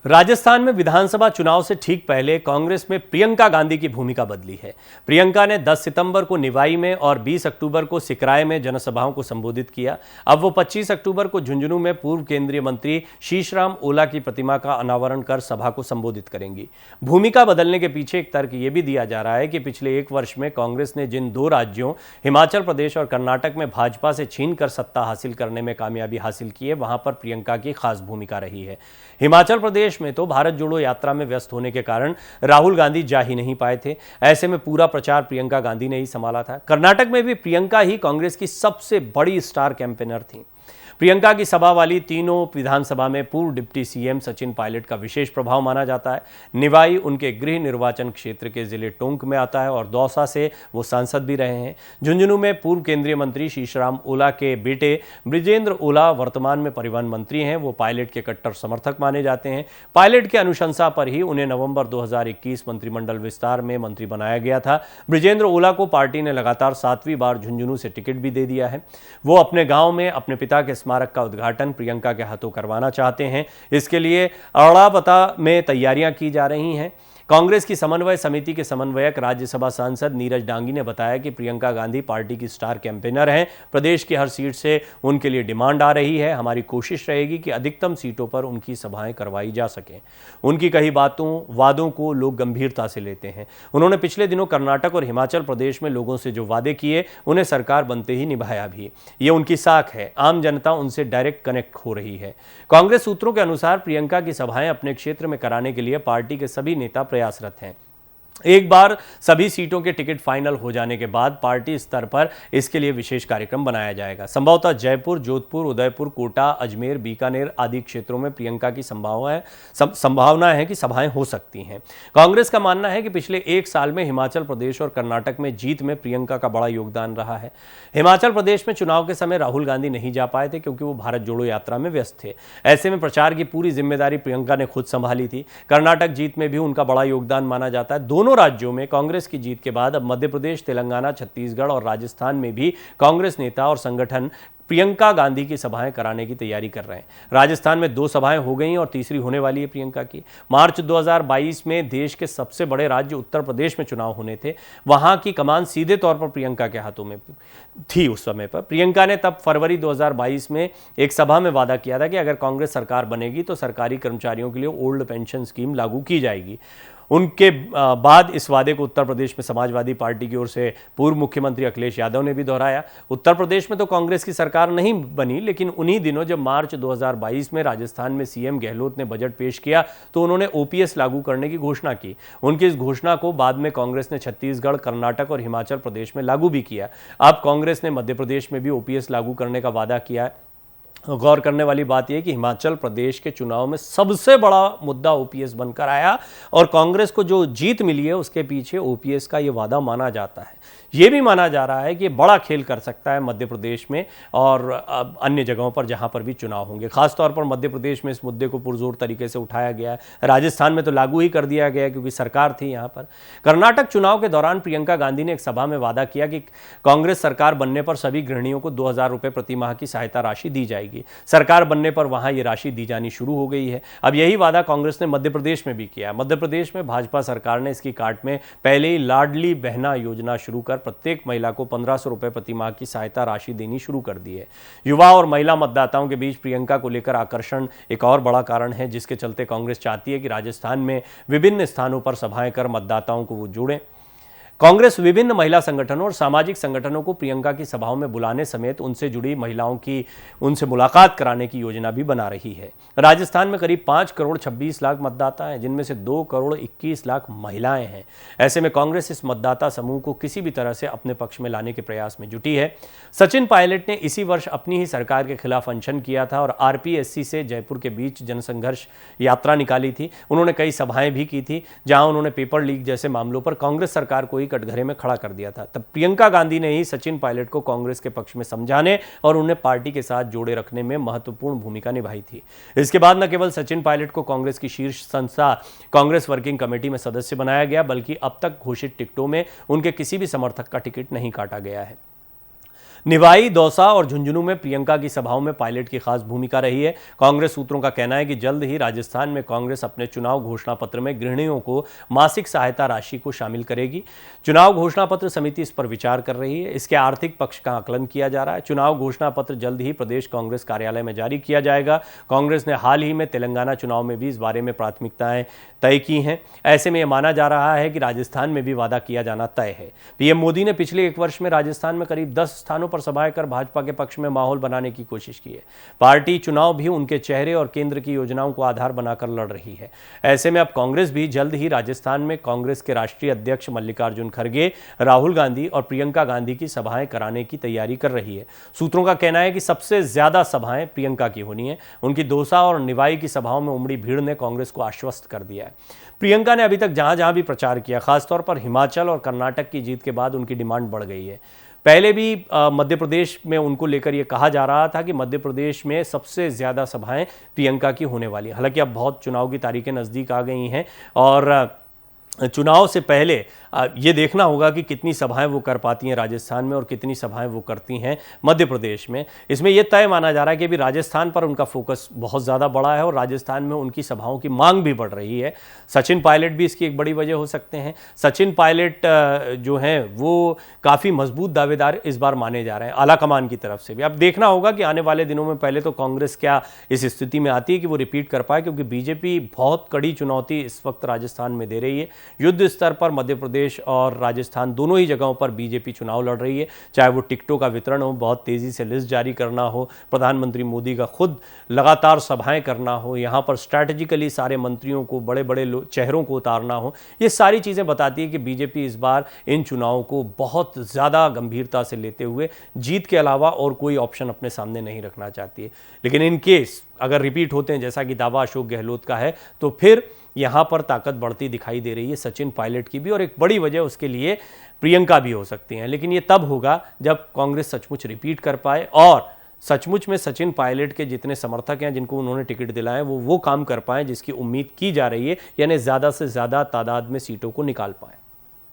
राजस्थान में विधानसभा चुनाव से ठीक पहले कांग्रेस में प्रियंका गांधी की भूमिका बदली है। प्रियंका ने 10 सितंबर को निवाई में और 20 अक्टूबर को सिकराय में जनसभाओं को संबोधित किया। अब वो 25 अक्टूबर को झुंझुनू में पूर्व केंद्रीय मंत्री शीशराम ओला की प्रतिमा का अनावरण कर सभा को संबोधित करेंगी। भूमिका बदलने के पीछे एक तर्क ये भी दिया जा रहा है कि पिछले एक वर्ष में कांग्रेस ने जिन दो राज्यों हिमाचल प्रदेश और कर्नाटक में भाजपा से छीनकर सत्ता हासिल करने में कामयाबी हासिल की है, वहां पर प्रियंका की खास भूमिका रही है। हिमाचल प्रदेश में तो भारत जोड़ो यात्रा में व्यस्त होने के कारण राहुल गांधी जा ही नहीं पाए थे। ऐसे में पूरा प्रचार प्रियंका गांधी ने ही संभाला था। कर्नाटक में भी प्रियंका ही कांग्रेस की सबसे बड़ी स्टार कैंपेनर थी। प्रियंका की सभा वाली तीनों विधानसभा में पूर्व डिप्टी सीएम सचिन पायलट का विशेष प्रभाव माना जाता है। निवाई उनके गृह निर्वाचन क्षेत्र के जिले टोंक में आता है और दौसा से वो सांसद भी रहे हैं। झुंझुनू में पूर्व केंद्रीय मंत्री शीशराम ओला के बेटे ब्रिजेंद्र ओला वर्तमान में परिवहन मंत्री हैं। वो पायलट के कट्टर समर्थक माने जाते हैं। पायलट की अनुशंसा पर ही उन्हें नवंबर 2021 मंत्रिमंडल विस्तार में मंत्री बनाया गया था। ब्रिजेंद्र ओला को पार्टी ने लगातार 7वीं बार झुंझुनू से टिकट भी दे दिया है। वो अपने गांव में अपने पिता के स्मारक का उद्घाटन प्रियंका के हाथों करवाना चाहते हैं। इसके लिए अड़ापता में तैयारियां की जा रही हैं। कांग्रेस की समन्वय समिति के समन्वयक राज्यसभा सांसद नीरज डांगी ने बताया कि प्रियंका गांधी पार्टी की स्टार कैंपेनर हैं। प्रदेश की हर सीट से उनके लिए डिमांड आ रही है। हमारी कोशिश रहेगी कि अधिकतम सीटों पर उनकी सभाएं करवाई जा सकें। उनकी कही वादों को लोग गंभीरता से लेते हैं। उन्होंने पिछले दिनों कर्नाटक और हिमाचल प्रदेश में लोगों से जो वादे किए उन्हें सरकार बनते ही निभाया भी। ये उनकी साख है। आम जनता उनसे डायरेक्ट कनेक्ट हो रही है। कांग्रेस सूत्रों के अनुसार प्रियंका की सभाएं अपने क्षेत्र में कराने के लिए पार्टी के सभी नेता प्रयासरत हैं। एक बार सभी सीटों के टिकट फाइनल हो जाने के बाद पार्टी स्तर पर इसके लिए विशेष कार्यक्रम बनाया जाएगा। संभवतः जयपुर, जोधपुर, उदयपुर, कोटा, अजमेर, बीकानेर आदि क्षेत्रों में प्रियंका की संभावना है कि सभाएं हो सकती हैं। कांग्रेस का मानना है कि पिछले एक साल में हिमाचल प्रदेश और कर्नाटक में जीत में प्रियंका का बड़ा योगदान रहा है। हिमाचल प्रदेश में चुनाव के समय राहुल गांधी नहीं जा पाए थे क्योंकि वो भारत जोड़ो यात्रा में व्यस्त थे। ऐसे में प्रचार की पूरी जिम्मेदारी प्रियंका ने खुद संभाली थी। कर्नाटक जीत में भी उनका बड़ा योगदान माना जाता है। दोनों राज्यों में कांग्रेस की जीत के बाद अब मध्य प्रदेश, तेलंगाना, छत्तीसगढ़ और राजस्थान में भी कांग्रेस नेता और संगठन प्रियंका गांधी की सभाएं कराने की तैयारी कर रहे हैं। राजस्थान में 2 सभाएं हो गई और तीसरी होने वाली है प्रियंका की। मार्च 2022 में देश के सबसे बड़े राज्य उत्तर प्रदेश में चुनाव होने थे। वहां की कमान सीधे तौर पर प्रियंका के हाथों में थी। उस समय पर प्रियंका ने तब फरवरी 2022 में एक सभा में वादा किया था कि अगर कांग्रेस सरकार बनेगी तो सरकारी कर्मचारियों के लिए ओल्ड पेंशन स्कीम लागू की जाएगी। उनके बाद इस वादे को उत्तर प्रदेश में समाजवादी पार्टी की ओर से पूर्व मुख्यमंत्री अखिलेश यादव ने भी दोहराया। उत्तर प्रदेश में तो कांग्रेस की सरकार नहीं बनी, लेकिन उन्हीं दिनों जब मार्च 2022 में राजस्थान में सीएम गहलोत ने बजट पेश किया तो उन्होंने ओपीएस लागू करने की घोषणा की। उनकी इस घोषणा को बाद में कांग्रेस ने छत्तीसगढ़, कर्नाटक और हिमाचल प्रदेश में लागू भी किया। अब कांग्रेस ने मध्य प्रदेश में भी ओपीएस लागू करने का वादा किया है। गौर करने वाली बात यह कि हिमाचल प्रदेश के चुनाव में सबसे बड़ा मुद्दा ओपीएस बनकर आया और कांग्रेस को जो जीत मिली है उसके पीछे ओपीएस का यह वादा माना जाता है। यह भी माना जा रहा है कि बड़ा खेल कर सकता है मध्य प्रदेश में और अन्य जगहों पर जहां पर भी चुनाव होंगे। खासतौर पर मध्य प्रदेश में इस मुद्दे को पुरजोर तरीके से उठाया गया है। राजस्थान में तो लागू ही कर दिया गया क्योंकि सरकार थी यहां पर। कर्नाटक चुनाव के दौरान प्रियंका गांधी ने एक सभा में वादा किया कि कांग्रेस सरकार बनने पर सभी गृहिणियों को 2000 रुपये प्रति माह की सहायता राशि दी जाएगी। सरकार बनने पर वहां ये राशि दी जानी शुरू हो गई है। अब यही वादा कांग्रेस ने मध्य प्रदेश में भी किया। मध्य प्रदेश में भाजपा सरकार ने इसकी काट में पहले ही लाडली बहना योजना शुरू कर प्रत्येक महिला को 1500 रुपये प्रति माह की सहायता राशि देनी शुरू कर दी है। युवा और महिला मतदाताओं के बीच प्रियंका को लेकर आकर्षण एक और बड़ा कारण है, जिसके चलते कांग्रेस चाहती है कि राजस्थान में विभिन्न स्थानों पर सभाएं कर मतदाताओं को वो जोड़ें। कांग्रेस विभिन्न महिला संगठनों और सामाजिक संगठनों को प्रियंका की सभाओं में बुलाने समेत उनसे जुड़ी महिलाओं की उनसे मुलाकात कराने की योजना भी बना रही है। राजस्थान में करीब 5 करोड़ 26 लाख मतदाता हैं, जिनमें से 2 करोड़ 21 लाख महिलाएं हैं। ऐसे में कांग्रेस इस मतदाता समूह को किसी भी तरह से अपने पक्ष में लाने के प्रयास में जुटी है। सचिन पायलट ने इसी वर्ष अपनी ही सरकार के खिलाफ अनशन किया था और आरपीएससी से जयपुर के बीच जनसंघर्ष यात्रा निकाली थी। उन्होंने कई सभाएं भी की थी जहां उन्होंने पेपर लीक जैसे मामलों पर कांग्रेस सरकार को कटघरे में खड़ा कर दिया था। तब प्रियंका गांधी ने ही सचिन पायलट को कांग्रेस के पक्ष में समझाने और उन्हें पार्टी के साथ जोड़े रखने में महत्वपूर्ण भूमिका निभाई थी। इसके बाद न केवल सचिन पायलट को कांग्रेस की शीर्ष संस्था कांग्रेस वर्किंग कमेटी में सदस्य बनाया गया, बल्कि अब तक घोषित टिकटों में उनके किसी भी समर्थक का टिकट नहीं काटा गया है। निवाई, दौसा और झुंझुनू में प्रियंका की सभाओं में पायलट की खास भूमिका रही है। कांग्रेस सूत्रों का कहना है कि जल्द ही राजस्थान में कांग्रेस अपने चुनाव घोषणा पत्र में गृहिणियों को मासिक सहायता राशि को शामिल करेगी। चुनाव घोषणा पत्र समिति इस पर विचार कर रही है। इसके आर्थिक पक्ष का आकलन किया जा रहा है। चुनाव घोषणा पत्र जल्द ही प्रदेश कांग्रेस कार्यालय में जारी किया जाएगा। कांग्रेस ने हाल ही में तेलंगाना चुनाव में भी इस बारे में प्राथमिकताएं तय की हैं। ऐसे में यह माना जा रहा है कि राजस्थान में भी वादा किया जाना तय है। पीएम मोदी ने पिछले एक वर्ष में राजस्थान में करीब 10 स्थानों पर सभाएं कर भाजपा के पक्ष में माहौल बनाने की कोशिश की है। पार्टी चुनाव भी उनके चेहरे और केंद्र की योजनाओं को आधार बनाकर लड़ रही है। ऐसे में अब कांग्रेस भी जल्द ही राजस्थान में कांग्रेस के राष्ट्रीय अध्यक्ष मल्लिकार्जुन खड़गे, राहुल गांधी और प्रियंका गांधी की सभाएं कराने की तैयारी कर रही है। सूत्रों का कहना है कि सबसे ज्यादा सभाएं प्रियंका की होनी है। उनकी दौसा और निवाई की सभाओं में उमड़ी भीड़ ने कांग्रेस को आश्वस्त कर दिया है। प्रियंका ने अभी तक जहां जहां भी प्रचार किया, खासतौर पर हिमाचल और कर्नाटक की जीत के बाद उनकी डिमांड बढ़ गई है। पहले भी मध्य प्रदेश में उनको लेकर यह कहा जा रहा था कि मध्य प्रदेश में सबसे ज़्यादा सभाएं प्रियंका की होने वाली हैं। हालांकि अब बहुत चुनाव की तारीखें नज़दीक आ गई हैं और चुनाव से पहले ये देखना होगा कि कितनी सभाएं वो कर पाती हैं राजस्थान में और कितनी सभाएं वो करती हैं मध्य प्रदेश में। इसमें यह तय माना जा रहा है कि अभी राजस्थान पर उनका फोकस बहुत ज़्यादा बड़ा है और राजस्थान में उनकी सभाओं की मांग भी बढ़ रही है। सचिन पायलट भी इसकी एक बड़ी वजह हो सकते हैं। सचिन पायलट जो हैं वो काफ़ी मजबूत दावेदार इस बार माने जा रहे हैं आलाकमान की तरफ से भी। अब देखना होगा कि आने वाले दिनों में पहले तो कांग्रेस क्या इस स्थिति में आती है कि वो रिपीट कर पाए, क्योंकि बीजेपी बहुत कड़ी चुनौती इस वक्त राजस्थान में दे रही है। युद्ध स्तर पर मध्य प्रदेश और राजस्थान दोनों ही जगहों पर बीजेपी चुनाव लड़ रही है। चाहे वो टिकटों का वितरण हो, बहुत तेजी से लिस्ट जारी करना हो, प्रधानमंत्री मोदी का खुद लगातार सभाएं करना हो, यहाँ पर स्ट्रैटेजिकली सारे मंत्रियों को, बड़े बड़े चेहरों को उतारना हो, ये सारी चीज़ें बताती है कि बीजेपी इस बार इन चुनावों को बहुत ज़्यादा गंभीरता से लेते हुए जीत के अलावा और कोई ऑप्शन अपने सामने नहीं रखना चाहती है। लेकिन इन केस अगर रिपीट होते हैं, जैसा कि दावा अशोक गहलोत का है, तो फिर यहाँ पर ताकत बढ़ती दिखाई दे रही है सचिन पायलट की भी, और एक बड़ी वजह उसके लिए प्रियंका भी हो सकती हैं। लेकिन ये तब होगा जब कांग्रेस सचमुच रिपीट कर पाए और सचमुच में सचिन पायलट के जितने समर्थक हैं जिनको उन्होंने टिकट दिलाए वो काम कर पाएँ जिसकी उम्मीद की जा रही है, यानी ज़्यादा से ज़्यादा तादाद में सीटों को निकाल पाएँ।